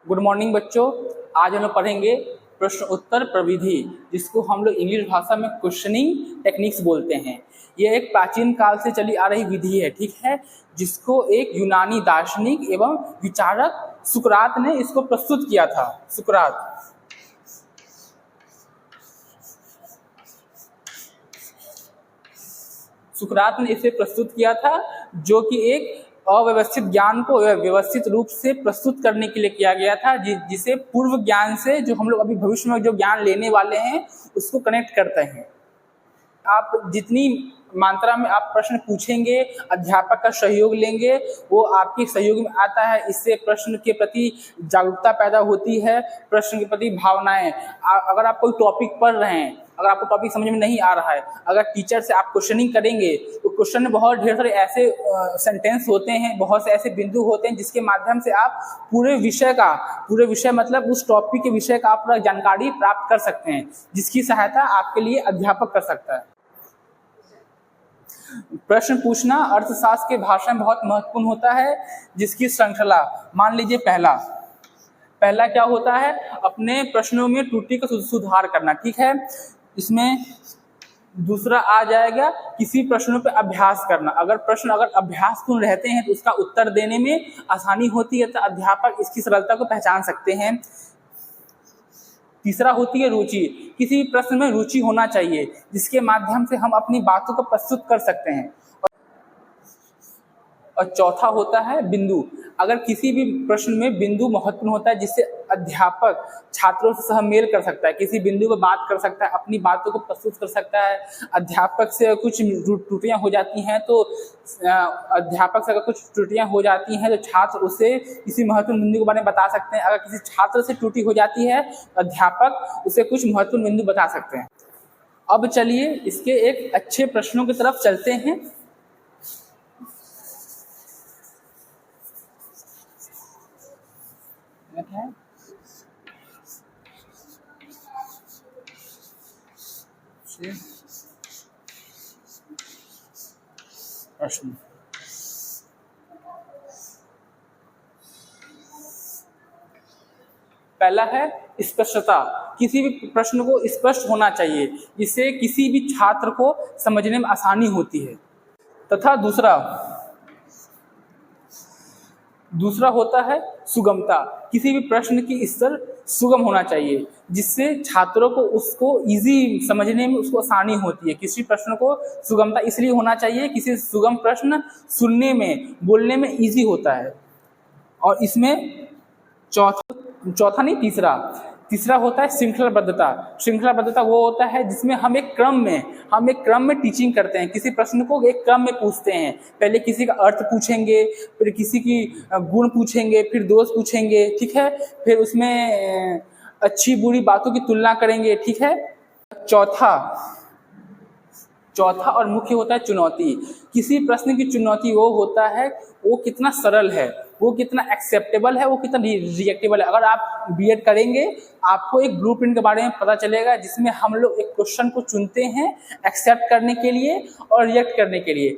Good morning बच्चों। आज हम लोग पढ़ेंगे प्रश्न उत्तर प्रविधि, जिसको हम लोग इंग्लिश भाषा में क्वेश्चनिंग टेक्निक्स बोलते हैं। ये एक प्राचीन काल से चली आ रही विधि है, ठीक है, जिसको एक यूनानी दार्शनिक एवं विचारक सुकरात ने इसको प्रस्तुत किया था। सुकरात ने इसे प्रस्तुत किया था, जो कि एक अव्यवस्थित ज्ञान को व्यवस्थित रूप से प्रस्तुत करने के लिए किया गया था, जिसे पूर्व ज्ञान से जो हम लोग अभी भविष्य में जो ज्ञान लेने वाले हैं उसको कनेक्ट करते हैं। आप जितनी मात्रा में आप प्रश्न पूछेंगे, अध्यापक का सहयोग लेंगे, वो आपके सहयोग में आता है। इससे प्रश्न के प्रति जागरूकता पैदा होती है, प्रश्न के प्रति भावनाएं। अगर आप कोई टॉपिक पढ़ रहे हैं, अगर आपको टॉपिक समझ में नहीं आ रहा है, अगर टीचर से आप क्वेश्चनिंग करेंगे तो क्वेश्चन में बहुत ढेर सारे ऐसे सेंटेंस होते हैं, बहुत से ऐसे बिंदु होते हैं जिसके माध्यम से आप पूरे विषय मतलब उस टॉपिक के विषय का आप पूरा जानकारी प्राप्त कर सकते हैं, जिसकी सहायता आपके लिए अध्यापक कर सकता है। प्रश्न पूछना अर्थशास्त्र के भाषा में बहुत महत्वपूर्ण होता है, जिसकी श्रृंखला मान लीजिए पहला क्या होता है, अपने प्रश्नों में त्रुटि का सुधार करना, ठीक है। इसमें दूसरा आ जाएगा किसी प्रश्नों पे अभ्यास करना। अगर अभ्यासपूर्ण रहते हैं तो उसका उत्तर देने में आसानी होती है, तो अध्यापक इसकी सरलता को पहचान सकते हैं। तीसरा होती है रुचि। किसी भी प्रश्न में रुचि होना चाहिए, जिसके माध्यम से हम अपनी बातों को प्रस्तुत कर सकते हैं। और चौथा होता है बिंदु। अगर किसी भी प्रश्न में बिंदु महत्वपूर्ण होता है, जिससे अध्यापक छात्रों से सहमेल कर सकता है, किसी बिंदु पर बात कर सकता है, अपनी बातों को प्रस्तुत कर सकता है। अध्यापक से कुछ त्रुटियां हो जाती हैं तो छात्र उसे किसी महत्वपूर्ण बिंदु के बारे में बता सकते हैं। अगर किसी छात्र से त्रुटि हो जाती है तो अध्यापक उसे कुछ महत्वपूर्ण बिंदु बता सकते हैं। अब चलिए इसके एक अच्छे प्रश्नों की तरफ चलते हैं। प्रश्न पहला है स्पष्टता। किसी भी प्रश्न को स्पष्ट होना चाहिए, जिससे किसी भी छात्र को समझने में आसानी होती है। तथा दूसरा होता है सुगमता। किसी भी प्रश्न की स्तर सुगम होना चाहिए, जिससे छात्रों को उसको इजी समझने में उसको आसानी होती है। किसी प्रश्न को सुगमता इसलिए होना चाहिए, किसी सुगम प्रश्न सुनने में बोलने में इजी होता है। और इसमें तीसरा होता है श्रृंखलाबद्धता। वो होता है जिसमें हम एक क्रम में टीचिंग करते हैं। किसी प्रश्न को एक क्रम में पूछते हैं। पहले किसी का अर्थ पूछेंगे, फिर किसी की गुण पूछेंगे, फिर दोष पूछेंगे, ठीक है, फिर उसमें अच्छी बुरी बातों की तुलना करेंगे, ठीक है। चौथा और मुख्य होता है चुनौती। किसी प्रश्न की चुनौती वो होता है वो कितना सरल है, वो कितना एक्सेप्टेबल है, वो कितना रिजेक्टेबल है। अगर आप बीएड करेंगे, आपको एक ब्लूप्रिंट के बारे में पता चलेगा, जिसमें हम लोग एक क्वेश्चन को चुनते हैं एक्सेप्ट करने के लिए और रिजेक्ट करने के लिए।